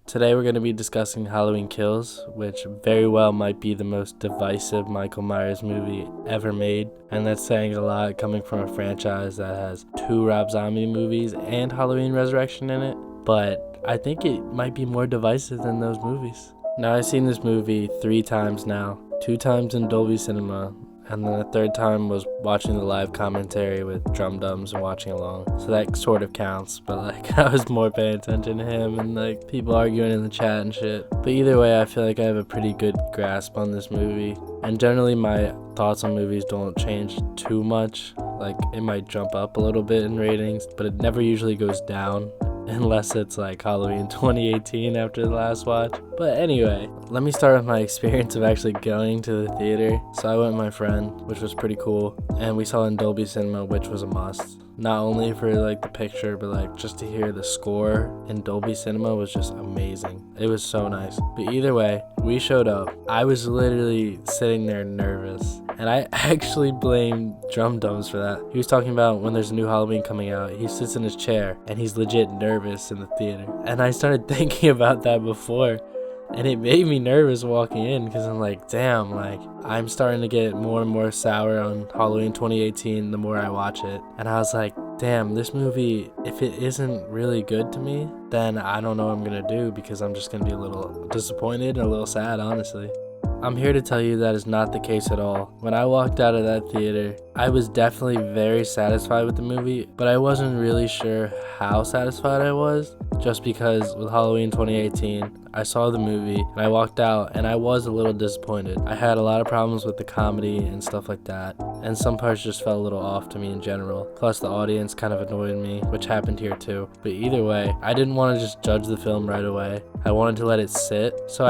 Today we're going to be discussing Halloween Kills, which very well might be the most divisive Michael Myers movie ever made. And that's saying a lot coming from a franchise that has 2 Rob Zombie movies and Halloween Resurrection in it. But I think it might be more divisive than those movies. Now, I've seen this movie 3 times now. 2 times in Dolby Cinema, and then the 3rd time was watching the live commentary with Drum Dums and watching along. So that sort of counts, but I was more paying attention to him and people arguing in the chat and shit. But either way, I feel like I have a pretty good grasp on this movie. And generally my thoughts on movies don't change too much. It might jump up a little bit in ratings, but it never usually goes down. Unless it's Halloween 2018 after the last watch. But anyway, let me start with my experience of actually going to the theater. So I went with my friend, which was pretty cool. And we saw in Dolby Cinema, which was a must. Not only for the picture, but just to hear the score in Dolby Cinema was just amazing. It was so nice. But either way, we showed up. I was literally sitting there nervous. And I actually blamed Drum Dums for that. He was talking about when there's a new Halloween coming out, he sits in his chair and he's legit nervous in the theater. And I started thinking about that before. And it made me nervous walking in because I'm damn, I'm starting to get more and more sour on Halloween 2018 the more I watch it. And I was like, damn, this movie, if it isn't really good to me, then I don't know what I'm going to do because I'm just going to be a little disappointed and a little sad, honestly. I'm here to tell you that is not the case at all. When I walked out of that theater, I was definitely very satisfied with the movie, but I wasn't really sure how satisfied I was, just because with Halloween 2018, I saw the movie and I walked out and I was a little disappointed. I had a lot of problems with the comedy and stuff like that, and some parts just felt a little off to me in general. Plus the audience kind of annoyed me, which happened here too. But either way, I didn't want to just judge the film right away. I wanted to let it sit. So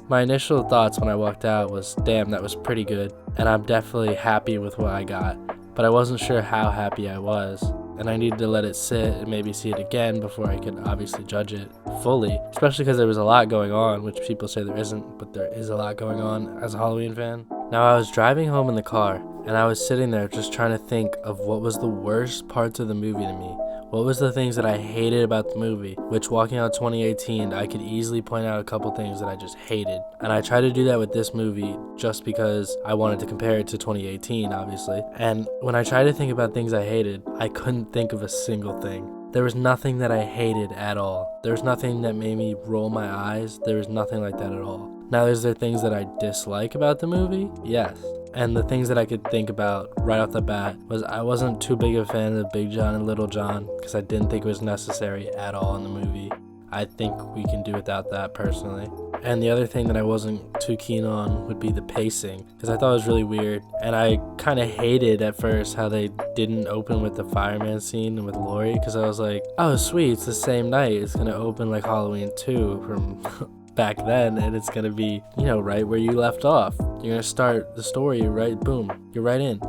my initial thoughts when I walked out was, damn, that was pretty good. And I'm definitely happy with what I got. But I wasn't sure how happy I was. And I needed to let it sit and maybe see it again before I could obviously judge it fully. Especially because there was a lot going on, which people say there isn't, but there is a lot going on as a Halloween fan. Now, I was driving home in the car, and I was sitting there just trying to think of what was the worst parts of the movie to me. What was the things that I hated about the movie? Which, walking out 2018, I could easily point out a couple things that I just hated. And I tried to do that with this movie just because I wanted to compare it to 2018, obviously. And when I tried to think about things I hated, I couldn't think of a single thing. There was nothing that I hated at all. There was nothing that made me roll my eyes. There was nothing like that at all. Now, is there things that I dislike about the movie? Yes. And the things that I could think about right off the bat was I wasn't too big a fan of Big John and Little John because I didn't think it was necessary at all in the movie. I think we can do without that personally. And the other thing that I wasn't too keen on would be the pacing, because I thought it was really weird. And I kind of hated at first how they didn't open with the fireman scene and with Laurie, because I was like, oh sweet, it's the same night. It's going to open like Halloween 2 from back then, and it's going to be, right where you left off. You're going to start the story right, boom, you're right in.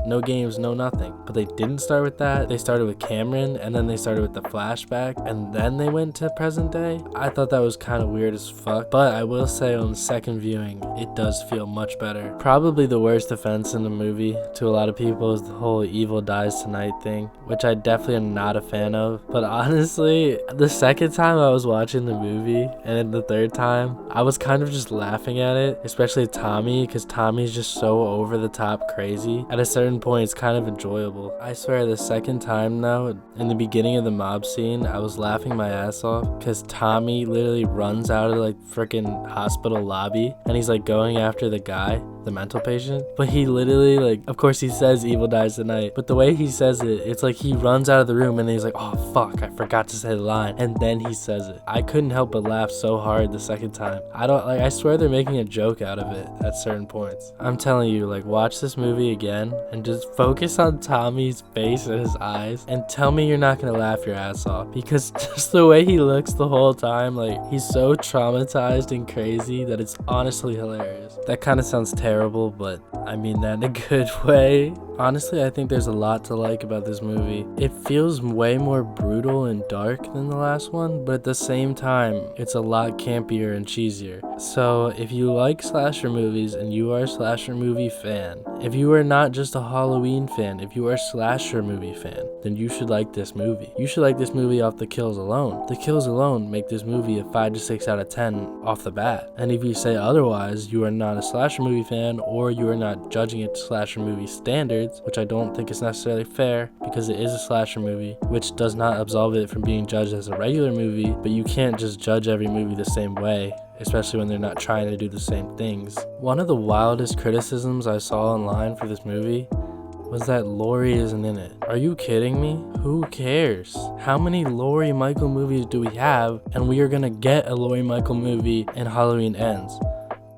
No games, no nothing. But they didn't start with that. They started with Cameron, and then they started with the flashback, and then they went to present day. I thought that was kind of weird as fuck, but I will say on the second viewing, it does feel much better. Probably the worst offense in the movie to a lot of people is the whole evil dies tonight thing, which I definitely am not a fan of. But honestly, the second time I was watching the movie, and then the 3rd time, I was kind of just laughing at it, especially Tommy, because Tommy's just so over the top crazy. At a certain point, it's kind of enjoyable. I swear, the second time now, in the beginning of the mob scene, I was laughing my ass off because Tommy literally runs out of freaking hospital lobby and he's going after the guy, the mental patient. But he literally of course he says evil dies tonight, but the way he says it, it's he runs out of the room and then he's like, oh fuck, I forgot to say the line, and then he says it. I couldn't help but laugh so hard the second time. I swear they're making a joke out of it at certain points. I'm telling you, watch this movie again and just focus on Tommy's face and his eyes and tell me you're not gonna laugh your ass off, because just the way he looks the whole time, he's so traumatized and crazy that it's honestly hilarious. That kind of sounds terrible, but I mean that in a good way. Honestly, I think there's a lot to like about this movie. It feels way more brutal and dark than the last one, but at the same time, it's a lot campier and cheesier. So if you like slasher movies and you are a slasher movie fan, if you are not just a Halloween fan, if you are a slasher movie fan, then you should like this movie. You should like this movie off the kills alone. The kills alone make this movie a 5 to 6 out of 10 off the bat. And if you say otherwise, you are not a slasher movie fan, or you are not judging it to slasher movie standards, which I don't think is necessarily fair, because it is a slasher movie, which does not absolve it from being judged as a regular movie. But you can't just judge every movie the same way, especially when they're not trying to do the same things. One of the wildest criticisms I saw online for this movie was that Laurie isn't in it. Are you kidding me? Who cares? How many Laurie Michael movies do we have? And we are gonna get a Laurie Michael movie in Halloween Ends.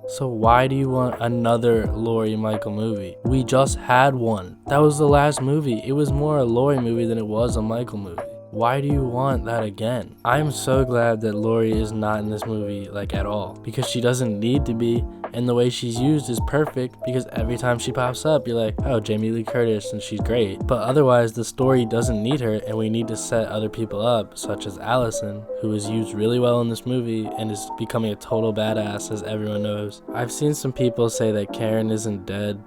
So why do you want another Laurie Michael movie? We just had one. That was the last movie. It was more a Laurie movie than it was a Michael movie. Why do you want that again? I'm so glad that Laurie is not in this movie, like, at all, because she doesn't need to be, and the way she's used is perfect, because every time she pops up, you're like, oh, Jamie Lee Curtis, and she's great. But otherwise, the story doesn't need her, and we need to set other people up, such as Allison, who is used really well in this movie and is becoming a total badass, as everyone knows. I've seen some people say that Karen isn't dead.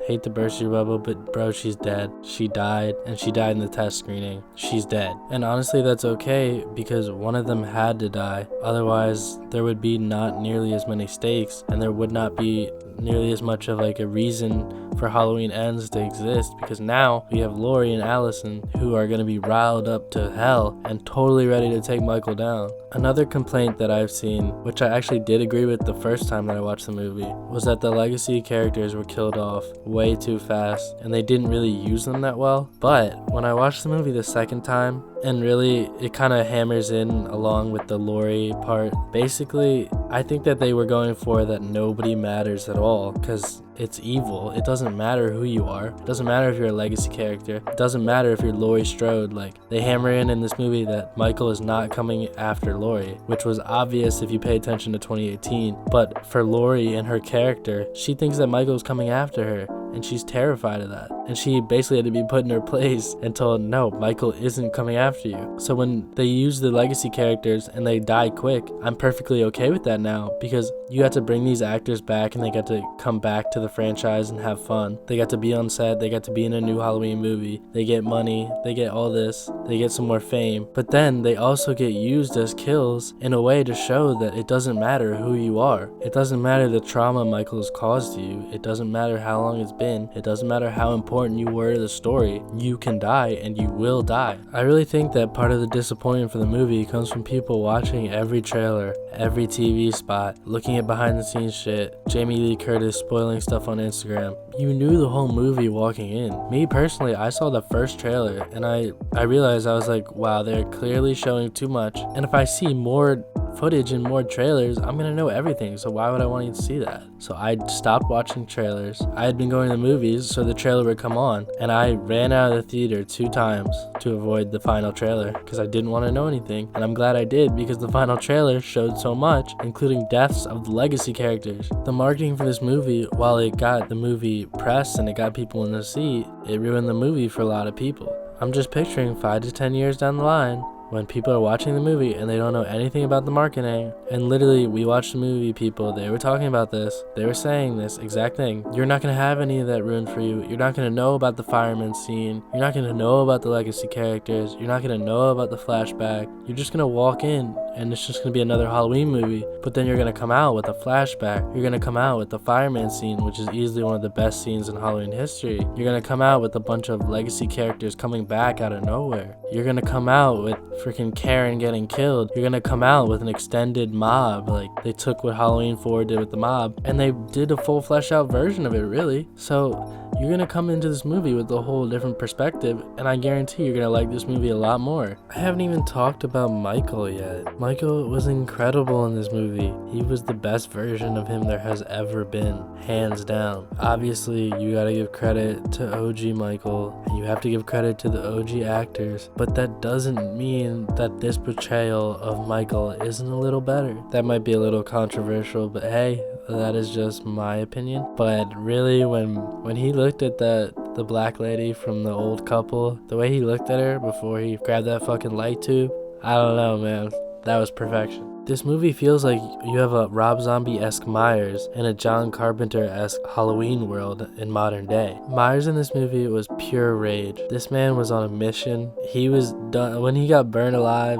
Hate to burst your bubble, but bro, she's dead. She died, and she died in the test screening. She's dead. And honestly, that's okay, because one of them had to die. Otherwise, there would be not nearly as many stakes, and there would not be nearly as much of like a reason for Halloween Ends to exist, because now we have Laurie and Allison who are going to be riled up to hell and totally ready to take Michael down. Another complaint that I've seen, which I actually did agree with the first time that I watched the movie, was that the legacy characters were killed off way too fast and they didn't really use them that well. But when I watched the movie the second time, and really it kind of hammers in along with the Laurie part, basically I think that they were going for that nobody matters at all, because it's evil. It doesn't matter who you are. It doesn't matter if you're a legacy character. It doesn't matter if you're Laurie Strode. Like, they hammer in this movie that Michael is not coming after Laurie, which was obvious if you pay attention to 2018. But for Laurie and her character, she thinks that Michael's coming after her, and she's terrified of that. And she basically had to be put in her place and told, no, Michael isn't coming after you. So when they use the legacy characters and they die quick, I'm perfectly okay with that now, because you got to bring these actors back and they got to come back to the franchise and have fun. They got to be on set, they got to be in a new Halloween movie, they get money, they get all this, they get some more fame, but then they also get used as kills in a way to show that it doesn't matter who you are. It doesn't matter the trauma Michael has caused to you. It doesn't matter how long it's been. It doesn't matter how important you were to the story. You can die, and you will die. I really think that part of the disappointment for the movie comes from people watching every trailer, every TV spot, looking at behind the scenes shit, Jamie Lee Curtis spoiling stuff on Instagram. You knew the whole movie walking in. Me personally, I saw the first trailer and I realized, I was like, wow, they're clearly showing too much. And if I see more footage and more trailers, I'm gonna know everything, so why would I want you to see that? So I stopped watching trailers. I had been going to the movies, so the trailer would come on, and I ran out of the theater 2 times to avoid the final trailer, because I didn't want to know anything. And I'm glad I did, because the final trailer showed so much, including deaths of the legacy characters. The marketing for this movie, while it got the movie press and it got people in the seat, it ruined the movie for a lot of people. I'm just picturing 5 to 10 years down the line, when people are watching the movie and they don't know anything about the marketing, and literally we watched the movie, people, they were talking about this, they were saying this exact thing. You're not going to have any of that ruined for you. You're not going to know about the fireman scene. You're not going to know about the legacy characters. You're not going to know about the flashback. You're just going to walk in and it's just going to be another Halloween movie, but then you're going to come out with a flashback. You're going to come out with the fireman scene, which is easily one of the best scenes in Halloween history. You're going to come out with a bunch of legacy characters coming back out of nowhere. You're going to come out with freaking Karen getting killed. You're gonna come out with an extended mob. Like, they took what Halloween 4 did with the mob and they did a full fleshed out version of it, really. So you're gonna come into this movie with a whole different perspective, and I guarantee you're gonna like this movie a lot more. I haven't even talked about Michael yet. Michael was incredible in this movie. He was the best version of him there has ever been, hands down. Obviously, you gotta give credit to OG Michael, and you have to give credit to the OG actors, but that doesn't mean that this portrayal of Michael isn't a little better. That might be a little controversial, but hey, that is just my opinion. But really, when he looks looked at the black lady from the old couple, the way he looked at her before he grabbed that fucking light tube, I don't know, man. That was perfection. This movie feels like you have a Rob Zombie-esque Myers and a John Carpenter-esque Halloween world in modern day. Myers in this movie was pure rage. This man was on a mission. He was done when he got burned alive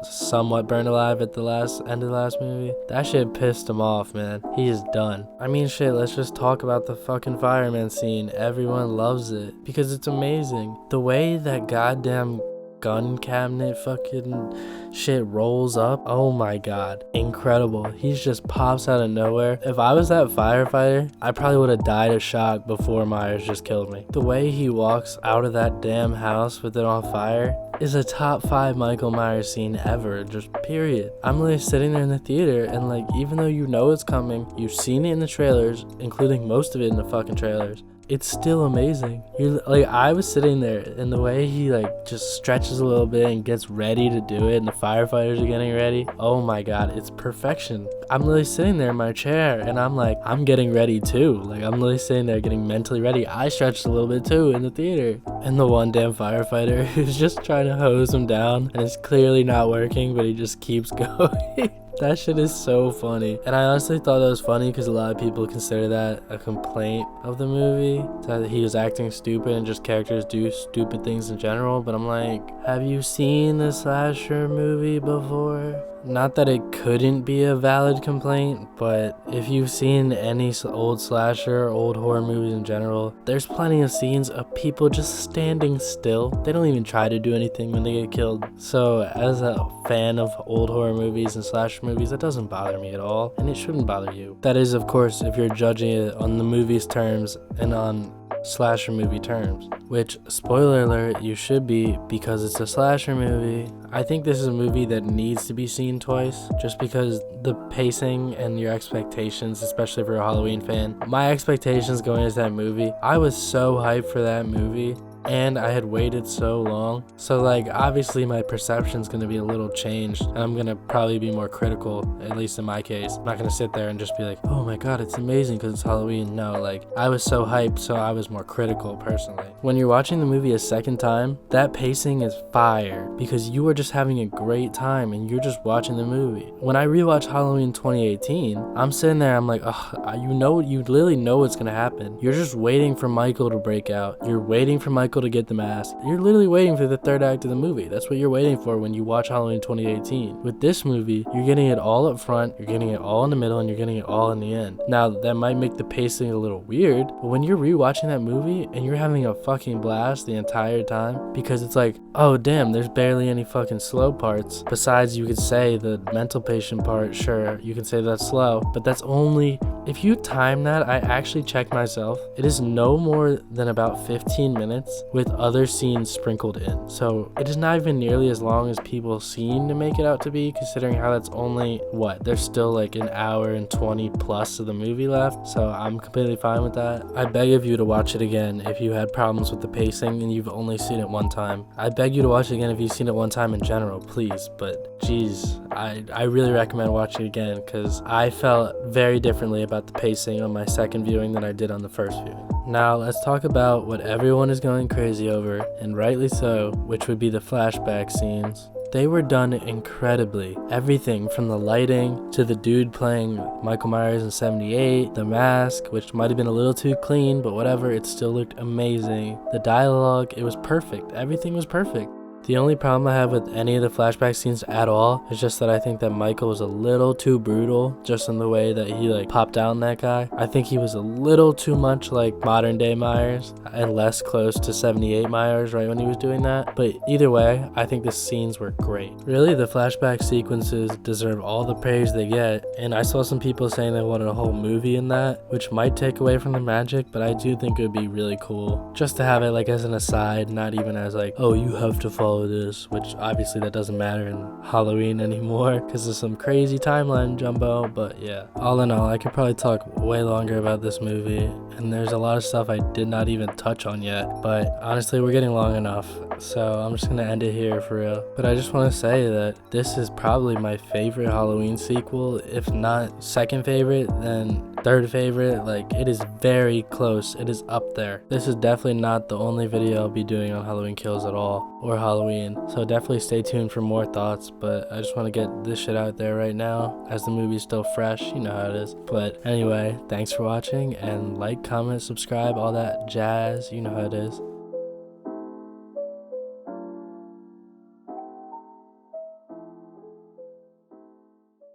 somewhat burned alive at the end of the last movie. That shit pissed him off, man. He is done. I mean, shit, let's just talk about the fucking fireman scene. Everyone loves it because it's amazing. The way that goddamn gun cabinet fucking shit rolls up, oh my god, incredible. He just pops out of nowhere. If I was that firefighter, I probably would have died of shock before Myers just killed me. The way he walks out of that damn house with it on fire is a top 5 Michael Myers scene ever, just period. I'm literally sitting there in the theater and like, even though you know it's coming, you've seen it in the trailers, including most of it in the fucking trailers, it's still amazing. You're like, I was sitting there and the way he like just stretches a little bit and gets ready to do it and the firefighters are getting ready, oh my god, it's perfection. I'm literally sitting there in my chair and I'm like, I'm getting ready too. Like, I'm literally sitting there getting mentally ready. I stretched a little bit too in the theater. And the one damn firefighter who's just trying to hose him down and it's clearly not working, but he just keeps going. That shit is so funny. And I honestly thought that was funny because a lot of people consider that a complaint of the movie, that he was acting stupid and just characters do stupid things in general. But I'm like, have you seen the slasher movie before? Not that it couldn't be a valid complaint, but if you've seen any old slasher or old horror movies in general, there's plenty of scenes of people just standing still. They don't even try to do anything when they get killed. So as a fan of old horror movies and slasher movies, that doesn't bother me at all, and it shouldn't bother you. That is, of course, if you're judging it on the movie's terms and on slasher movie terms, which, spoiler alert, you should be because it's a slasher movie. I think this is a movie that needs to be seen twice just because the pacing and your expectations, especially for a Halloween fan. My expectations going into that movie, I was so hyped for that movie and I had waited so long. So like, obviously my perception's gonna be a little changed and I'm gonna probably be more critical, at least in my case. I'm not gonna sit there and just be like, oh my god, it's amazing because it's Halloween. No, like, I was so hyped, so I was more critical personally. When you're watching the movie a second time, that pacing is fire because you are just having a great time and you're just watching the movie. When I rewatch Halloween 2018, I'm sitting there, I'm like, oh, you literally know what's gonna happen. You're just waiting for Michael to break out. You're waiting for Michael to get the mask. You're literally waiting for the third act of the movie. That's what you're waiting for when you watch Halloween 2018. With this movie, you're getting it all up front, you're getting it all in the middle, and you're getting it all in the end. Now, that might make the pacing a little weird, but when you're rewatching that movie and you're having a fucking blast the entire time, because it's like, oh damn, there's barely any fucking slow parts. Besides, you could say the mental patient part, sure, you can say that's slow, but that's only, if you time that, I actually checked myself, it is no more than about 15 minutes with other scenes sprinkled in. So it is not even nearly as long as people seem to make it out to be, considering how that's only, there's still like an hour and 20 plus of the movie left. So I'm completely fine with that. I beg of you to watch it again if you had problems with the pacing and you've only seen it one time. I beg you to watch it again if you've seen it one time in general, please. But geez, I really recommend watching it again because I felt very differently about the pacing on my second viewing than I did on the first viewing. Now let's talk about what everyone is going crazy over, and rightly so, which would be the flashback scenes. They were done incredibly. Everything from the lighting to the dude playing Michael Myers in 78, the mask, which might have been a little too clean, but whatever, it still looked amazing. The dialogue, it was perfect. Everything was perfect. The only problem I have with any of the flashback scenes at all is just that I think that Michael was a little too brutal just in the way that he like popped down that guy. I think he was a little too much like modern day Myers and less close to 78 Myers right when he was doing that. But either way, I think the scenes were great. Really, the flashback sequences deserve all the praise they get, and I saw some people saying they wanted a whole movie in that, which might take away from the magic, but I do think it would be really cool just to have it like as an aside, not even as like, oh, you have to follow this, which obviously that doesn't matter in Halloween anymore because of some crazy timeline jumbo. But yeah, all in all, I could probably talk way longer about this movie, and there's a lot of stuff I did not even touch on yet, but honestly we're getting long enough, so I'm just gonna end it here for real. But I just want to say that this is probably my favorite Halloween sequel, if not second favorite, then third favorite. Like, it is very close. It is up there. This is definitely not the only video I'll be doing on Halloween Kills at all, or Halloween, so definitely stay tuned for more thoughts. But I just want to get this shit out there right now as the movie's still fresh. You know how it is. But anyway, thanks for watching, and like, comment, subscribe, all that jazz. You know how it is.